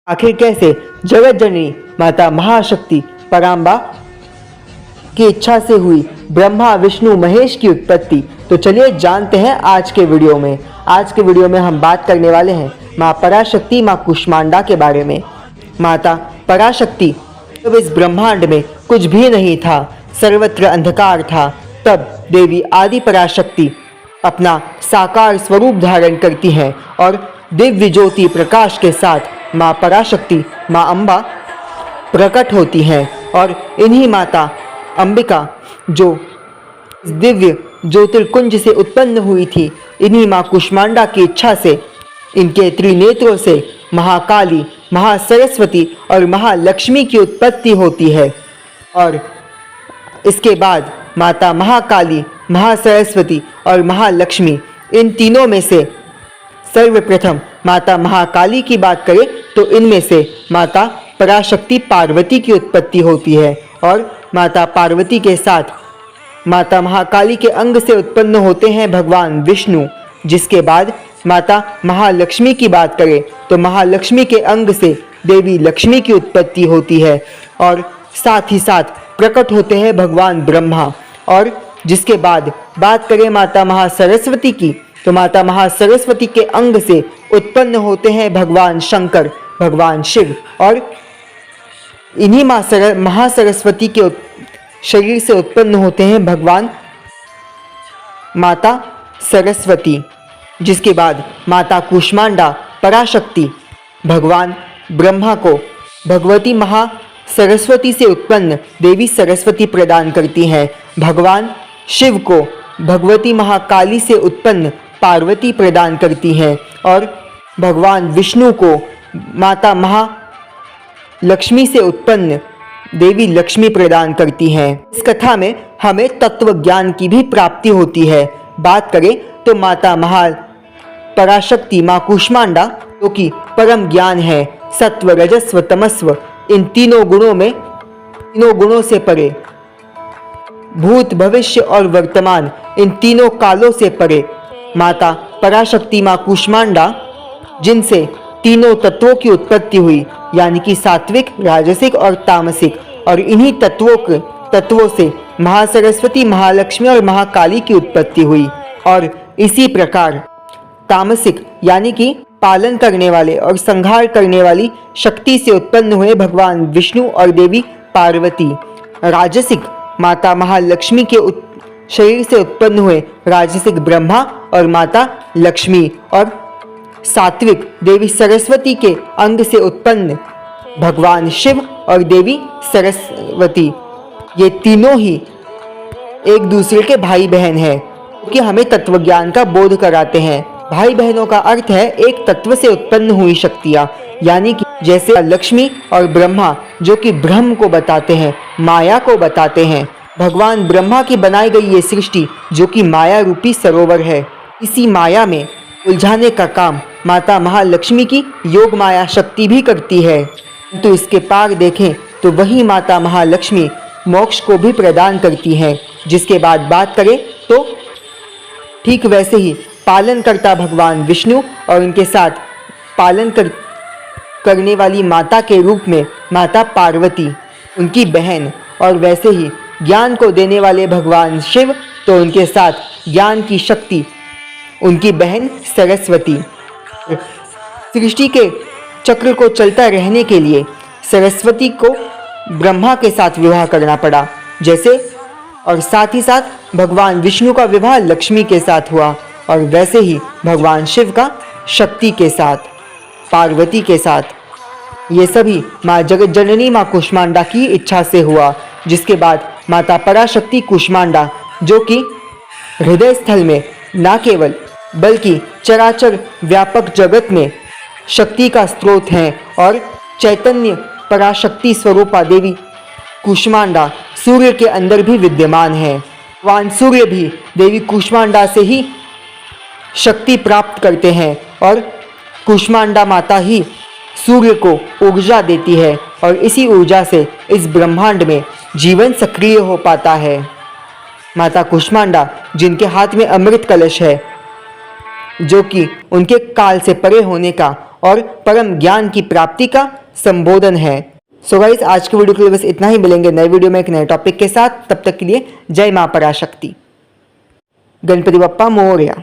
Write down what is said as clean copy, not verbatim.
आखिर कैसे जगत जननी माता महाशक्ति पराम्बा की इच्छा से हुई ब्रह्मा विष्णु महेश की उत्पत्ति। तो चलिए जानते हैं आज के वीडियो में। आज के वीडियो में हम बात करने वाले हैं माँ पराशक्ति माँ कुष्मांडा के बारे में। माता पराशक्ति जब इस ब्रह्मांड में कुछ भी नहीं था, सर्वत्र अंधकार था, तब देवी आदि पराशक्ति अपना साकार स्वरूप धारण करती हैं और दिव्य ज्योति प्रकाश के साथ माँ पराशक्ति माँ अम्बा प्रकट होती हैं। और इन्हीं माता अंबिका जो दिव्य ज्योतिर्कुंज से उत्पन्न हुई थी, इन्हीं माँ कुष्मांडा की इच्छा से इनके त्रिनेत्रों से महाकाली महासरस्वती और महालक्ष्मी की उत्पत्ति होती है। और इसके बाद माता महाकाली महासरस्वती और महालक्ष्मी, इन तीनों में से सर्वप्रथम माता महाकाली की बात करें तो इनमें से माता पराशक्ति पार्वती की उत्पत्ति होती है। और माता पार्वती के साथ माता महाकाली के अंग से उत्पन्न होते हैं भगवान विष्णु। जिसके बाद माता महालक्ष्मी की बात करें तो महालक्ष्मी के अंग से देवी लक्ष्मी की उत्पत्ति होती है। और साथ ही साथ प्रकट होते हैं भगवान ब्रह्मा। और जिसके बाद बात करें माता महासरस्वती की तो माता महासरस्वती के अंग से उत्पन्न होते हैं भगवान शंकर भगवान शिव। और इन्हीं महासरस्वती के शरीर से उत्पन्न होते हैं भगवान माता सरस्वती। जिसके बाद माता कुष्मांडा पराशक्ति भगवान ब्रह्मा को भगवती महासरस्वती से उत्पन्न देवी सरस्वती प्रदान करती हैं। भगवान शिव को भगवती महाकाली से उत्पन्न पार्वती प्रदान करती हैं। और भगवान विष्णु को माता महालक्ष्मी से उत्पन्न देवी लक्ष्मी प्रदान करती हैं। इस कथा में हमें तत्व ज्ञान की भी प्राप्ति होती है। बात करें तो माता पराशक्ति माँ कुष्मांडा जो कि परम ज्ञान है, सत्व रजस्व तमस्व, इन तीनों गुणों से परे, भूत भविष्य और वर्तमान, इन तीनों कालों से परे माता पराशक्ति माँ कुष्मांडा जिनसे तीनों तत्वों की उत्पत्ति हुई, यानी कि सात्विक राजसिक और तामसिक, और इन्हीं तत्वों से महासरस्वती महालक्ष्मी और महाकाली की उत्पत्ति हुई। और इसी प्रकार तामसिक यानी कि पालन करने वाले और संहार करने वाली शक्ति से उत्पन्न हुए भगवान विष्णु और देवी पार्वती। राजसिक माता महालक्ष्मी के शरीर से उत्पन्न हुए राजसिक ब्रह्मा और माता लक्ष्मी। और सात्विक देवी सरस्वती के अंग से उत्पन्न भगवान शिव और देवी सरस्वती। ये तीनों ही एक दूसरे के भाई बहन हैं, कि हमें तत्वज्ञान का बोध कराते हैं। भाई बहनों का अर्थ है एक तत्व से उत्पन्न हुई शक्तियाँ, यानी कि जैसे लक्ष्मी और ब्रह्मा जो कि ब्रह्म को बताते हैं, माया को बताते हैं। भगवान ब्रह्मा की बनाई गई ये सृष्टि जो कि माया रूपी सरोवर है, इसी माया में उलझाने का काम माता महालक्ष्मी की योग माया शक्ति भी करती है। तो इसके पार देखें तो वही माता महालक्ष्मी मोक्ष को भी प्रदान करती हैं। जिसके बाद बात करें तो ठीक वैसे ही पालन करता भगवान विष्णु और उनके साथ पालन करने वाली माता के रूप में माता पार्वती उनकी बहन, और वैसे ही ज्ञान को देने वाले भगवान शिव तो उनके साथ ज्ञान की शक्ति उनकी बहन सरस्वती। सृष्टि के चक्र को चलता रहने के लिए सरस्वती को ब्रह्मा के साथ विवाह करना पड़ा जैसे, और साथ ही साथ भगवान विष्णु का विवाह लक्ष्मी के साथ हुआ, और वैसे ही भगवान शिव का शक्ति के साथ पार्वती के साथ। ये सभी माँ जगत जननी माँ कुष्मांडा की इच्छा से हुआ। जिसके बाद माता पराशक्ति कुष्मांडा जो कि हृदय स्थल में न केवल बल्कि चराचर व्यापक जगत में शक्ति का स्रोत हैं, और चैतन्य पराशक्ति स्वरूपा देवी कुष्मांडा सूर्य के अंदर भी विद्यमान है। भगवान सूर्य भी देवी कुष्मांडा से ही शक्ति प्राप्त करते हैं, और कुष्मांडा माता ही सूर्य को ऊर्जा देती है, और इसी ऊर्जा से इस ब्रह्मांड में जीवन सक्रिय हो पाता है। माता कुष्मांडा जिनके हाथ में अमृत कलश है, जो कि उनके काल से परे होने का और परम ज्ञान की प्राप्ति का संबोधन है। सो गाइस, आज के वीडियो के लिए बस इतना ही। मिलेंगे नए वीडियो में एक नए टॉपिक के साथ। तब तक के लिए जय मां पराशक्ति। गणपति बप्पा मोरया।